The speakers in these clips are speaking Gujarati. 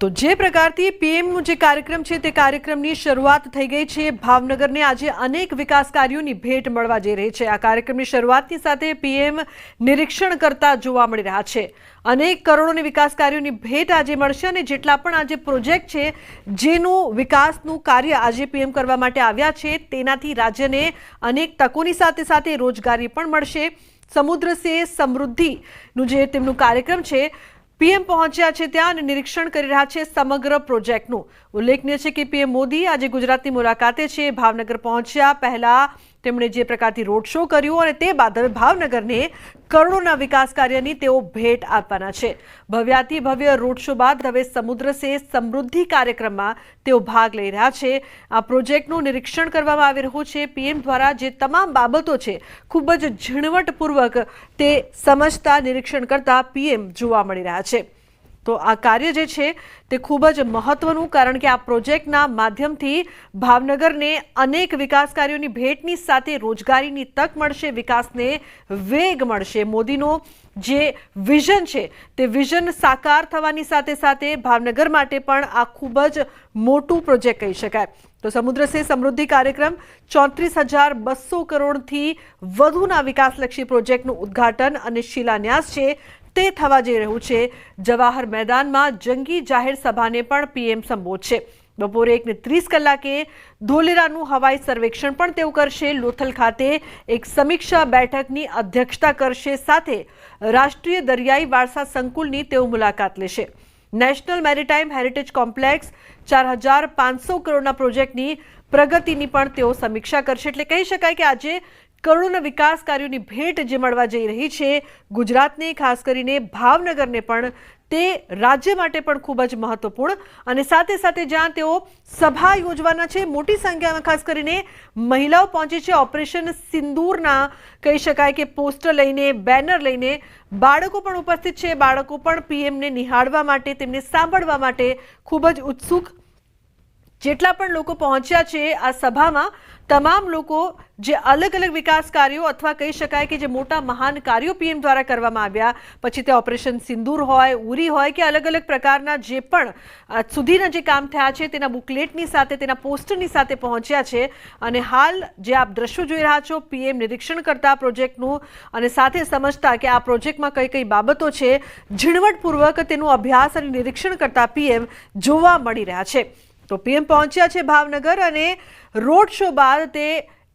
તો જે પ્રકારથી પીએમનો જે કાર્યક્રમ છે તે કાર્યક્રમની શરૂઆત થઈ ગઈ છે। ભાવનગરને આજે અનેક વિકાસ કાર્યોની ભેટ મળવા જઈ રહી છે। આ કાર્યક્રમની શરૂઆતની સાથે પીએમ નિરીક્ષણ કરતા જોવા મળી રહ્યા છે। અનેક કરોડોની વિકાસ કાર્યોની ભેટ આજે મળશે અને જેટલા પણ આજે પ્રોજેક્ટ છે જેનું વિકાસનું કાર્ય આજે પીએમ કરવા માટે આવ્યા છે તેનાથી રાજ્યને અનેક તકોની સાથે સાથે રોજગારી પણ મળશે। સમુદ્ર સે સમૃદ્ધિનું જે તેમનું કાર્યક્રમ છે પીએમ પહોંચ્યા છે ત્યાં અને નિરીક્ષણ કરી રહ્યા છે સમગ્ર પ્રોજેક્ટનું। ઉલ્લેખનીય છે કે પીએમ મોદી આજે ગુજરાતની મુલાકાતે છે। ભાવનગર પહોંચ્યા પહેલા તેમણે જે પ્રકારથી રોડ શો કર્યો અને તે બાદ હવે ભાવનગરને કરોડોના વિકાસ કાર્યની તેઓ ભેટ આપવાના છે। ભવ્યાતિ ભવ્ય રોડ શો બાદ હવે સમુદ્ર સે સમૃદ્ધિ કાર્યક્રમમાં તેઓ ભાગ લઈ રહ્યા છે। આ પ્રોજેક્ટનું નિરીક્ષણ કરવામાં આવી રહ્યું છે। પીએમ દ્વારા જે તમામ બાબતો છે ખૂબ જ ઝીણવટપૂર્વક તે સમજતા નિરીક્ષણ કરતા પીએમ જોવા મળી રહ્યા છે। તો આ કાર્ય જે છે તે ખૂબ જ મહત્વનું, કારણ કે આ પ્રોજેક્ટના માધ્યમથી ભાવનગરને અનેક વિકાસ કાર્યોની ભેટની સાથે રોજગારીની તક મળશે, વિકાસને વેગ મળશે। મોદીનો જે વિઝન છે તે વિઝન સાકાર થવાની સાથે સાથે ભાવનગર માટે પણ આ ખૂબ જ મોટું પ્રોજેક્ટ કહી શકાય। તો સમુદ્ર સે સમૃદ્ધિ કાર્યક્રમ 34,200 કરોડથી વધુના વિકાસલક્ષી પ્રોજેક્ટનું ઉદ્ઘાટન અને શિલાન્યાસ છે તે થવા જઈ રહ્યું છે। જવાહર મેદાનમાં જંગી જાહેર સભાને પણ પીએમ સંબોધશે। બપોરે 1:30 કલાકે ધોલેરાનું હવાઈ સર્વેક્ષણ પણ તેઓ કરશે। લોથલ ખાતે એક સમીક્ષા બેઠકની અધ્યક્ષતા કરશે, સાથે રાષ્ટ્રીય દરિયાઈ વારસા સંકુલની તેઓ મુલાકાત લેશે। નેશનલ મેરીટાઈમ હેરિટેજ કોમ્પ્લેક્સ 4,500 કરોડના પ્રોજેક્ટની પ્રગતિની પણ તેઓ સમીક્ષા કરશે। એટલે કહી શકાય કે આજે કરોડોના વિકાસ કાર્યોની ભેટ જે મળવા જઈ રહી છે ગુજરાતને, ખાસ કરીને ભાવનગરને પણ, તે રાજ્ય માટે પણ ખૂબ જ મહત્વપૂર્ણ। અને સાથે સાથે જ્યાં તેઓ સભા યોજવાના છે, મોટી સંખ્યામાં ખાસ કરીને મહિલાઓ પહોંચી છે। ઓપરેશન સિંદૂરના કહી શકાય કે પોસ્ટર લઈને, બેનર લઈને બાળકો પણ ઉપસ્થિત છે। બાળકો પણ પીએમને નિહાળવા માટે, તેમને સાંભળવા માટે ખૂબ જ ઉત્સુક। જેટલા પણ લોકો પહોંચ્યા છે આ સભામાં, તમામ લોકો જે અલગ અલગ વિકાસ કાર્યો અથવા કહી શકાય કે જે મોટા મહાન કાર્યો પીએમ દ્વારા કરવામાં આવ્યા, પછી તે ઓપરેશન સિંદૂર હોય, ઉરી હોય કે અલગ અલગ પ્રકારના જે પણ સુધીના જે કામ થયા છે તેના બુકલેટની સાથે, તેના પોસ્ટરની સાથે પહોંચ્યા છે। અને હાલ જે આપ દ્રશ્યો જોઈ રહ્યા છો, પીએમ નિરીક્ષણ કરતા પ્રોજેક્ટનું અને સાથે સમજતા કે આ પ્રોજેક્ટમાં કઈ કઈ બાબતો છે, ઝીણવટપૂર્વક તેનું અભ્યાસ અને નિરીક્ષણ કરતા પીએમ જોવા મળી રહ્યા છે। તો પીએમ પહોંચ્યા છે ભાવનગર અને રોડ શો બાદ તે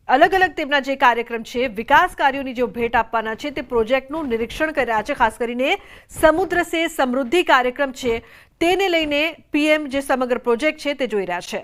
અલગ અલગ તેમના જે કાર્યક્રમ છે, વિકાસ કાર્યોની જે ભેટ આપવાના છે તે પ્રોજેક્ટનું નિરીક્ષણ કરી રહ્યા છે। ખાસ કરીને સમુદ્ર સે સમૃદ્ધિ કાર્યક્રમ છે તેને લઈને પીએમ જે સમગ્ર પ્રોજેક્ટ છે તે જોઈ રહ્યા છે।